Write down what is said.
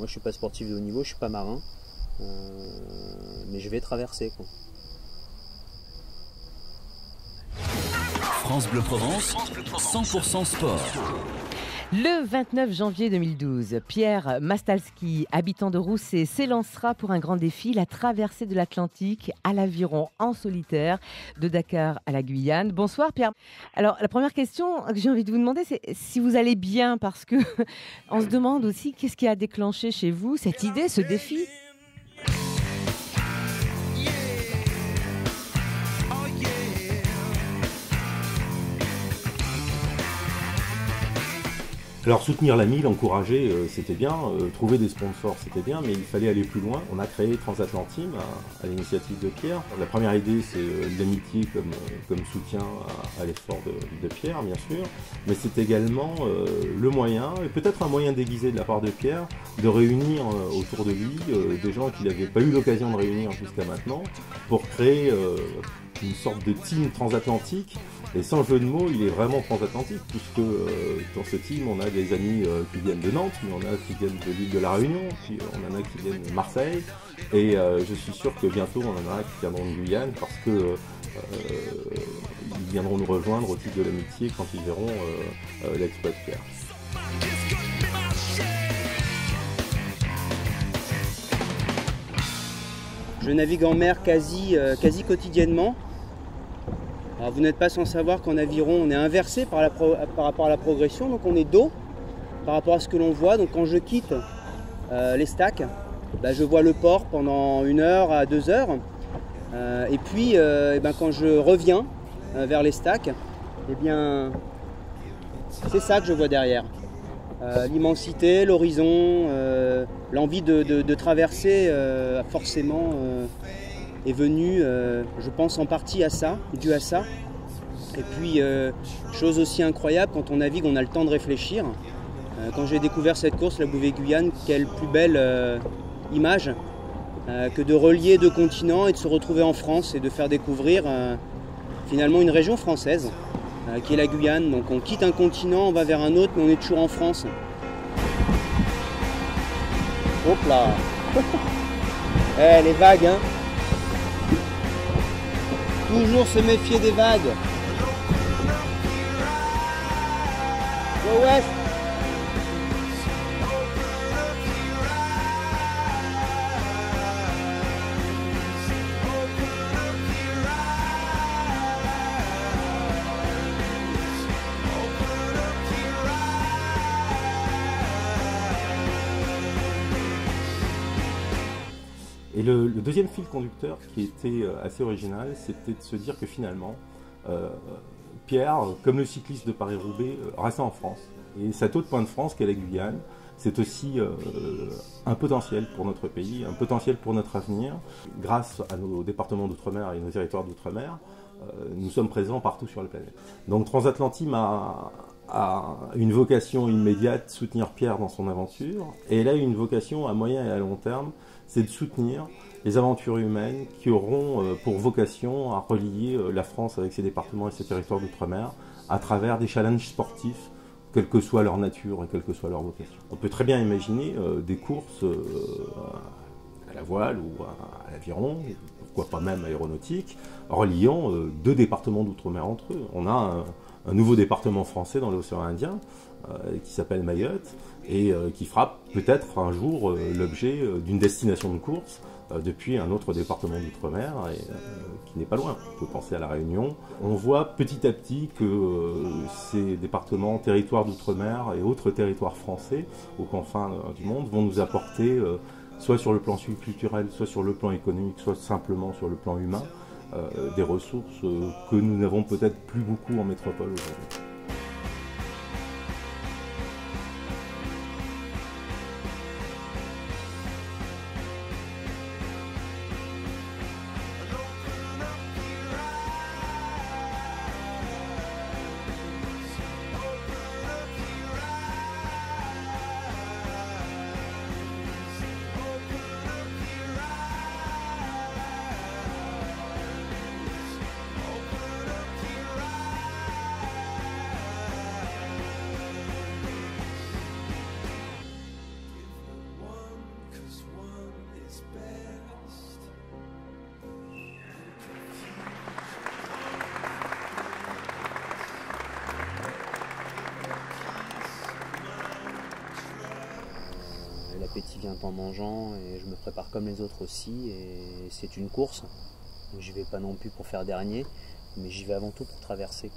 moi je suis pas sportif de haut niveau, je suis pas marin, mais je vais traverser, quoi. France Bleu Provence, 100% sport. Le 29 janvier 2012, Pierre Mastalski, habitant de Rousset, s'élancera pour un grand défi, la traversée de l'Atlantique à l'aviron en solitaire, de Dakar à la Guyane. Bonsoir Pierre. Alors la première question que j'ai envie de vous demander, c'est si vous allez bien, parce que on se demande aussi qu'est-ce qui a déclenché chez vous cette idée, ce défi. Alors soutenir l'ami, l'encourager, c'était bien, trouver des sponsors, c'était bien, mais il fallait aller plus loin. On a créé Transatlantime à l'initiative de Pierre. La première idée, c'est l'amitié comme soutien à l'effort de Pierre, bien sûr, mais c'est également le moyen, et peut-être un moyen déguisé de la part de Pierre, de réunir autour de lui des gens qu'il n'avait pas eu l'occasion de réunir jusqu'à maintenant, pour créer une sorte de team transatlantique. Et sans jeu de mots, il est vraiment transatlantique, puisque dans ce team, on a des amis qui viennent de Nantes, mais on a qui viennent de l'île de la Réunion, puis on en a qui viennent de Marseille, et je suis sûr que bientôt, on en a qui viendront de Guyane, parce que ils viendront nous rejoindre au titre de l'amitié quand ils verront l'exploit de Pierre. Je navigue en mer quasi quotidiennement. Alors vous n'êtes pas sans savoir qu'en aviron, on est inversé par rapport à la progression, donc on est dos par rapport à ce que l'on voit. Donc quand je quitte les stacks, je vois le port pendant 1 heure à 2 heures. Et puis quand je reviens vers les stacks, c'est ça que je vois derrière. L'immensité, l'horizon, l'envie de traverser forcément est venue, je pense en partie dû à ça. Et puis, chose aussi incroyable, quand on navigue, on a le temps de réfléchir. Quand j'ai découvert cette course, la Bouvet-Guyane, quelle plus belle image que de relier 2 continents et de se retrouver en France et de faire découvrir finalement une région française qui est la Guyane. Donc on quitte un continent, on va vers un autre, mais on est toujours en France. Hop là. Les vagues, hein. Toujours se méfier des vagues. Go west. Et le deuxième fil conducteur qui était assez original, c'était de se dire que finalement, Pierre, comme le cycliste de Paris-Roubaix, restait en France. Et cet autre point de France qu'est la Guyane, c'est aussi un potentiel pour notre pays, un potentiel pour notre avenir. Grâce à nos départements d'outre-mer et nos territoires d'outre-mer, nous sommes présents partout sur la planète. Donc Transatlantime a une vocation immédiate, soutenir Pierre dans son aventure, et elle a une vocation à moyen et à long terme, c'est de soutenir les aventures humaines qui auront pour vocation à relier la France avec ses départements et ses territoires d'outre-mer à travers des challenges sportifs, quelle que soit leur nature et quelle que soit leur vocation. On peut très bien imaginer des courses à la voile ou à l'aviron, pourquoi pas même aéronautique, reliant 2 départements d'outre-mer entre eux. On a un nouveau département français dans l'océan Indien qui s'appelle Mayotte et qui fera peut-être un jour l'objet d'une destination de course depuis un autre département d'outre-mer qui n'est pas loin. On peut penser à la Réunion. On voit petit à petit que ces départements, territoires d'outre-mer et autres territoires français aux confins du monde vont nous apporter soit sur le plan culturel, soit sur le plan économique, soit simplement sur le plan humain, des ressources que nous n'avons peut-être plus beaucoup en métropole aujourd'hui. l'appétit vient en mangeant et je me prépare comme les autres aussi. Et c'est une course. J'y vais pas non plus pour faire dernier, mais j'y vais avant tout pour traverser.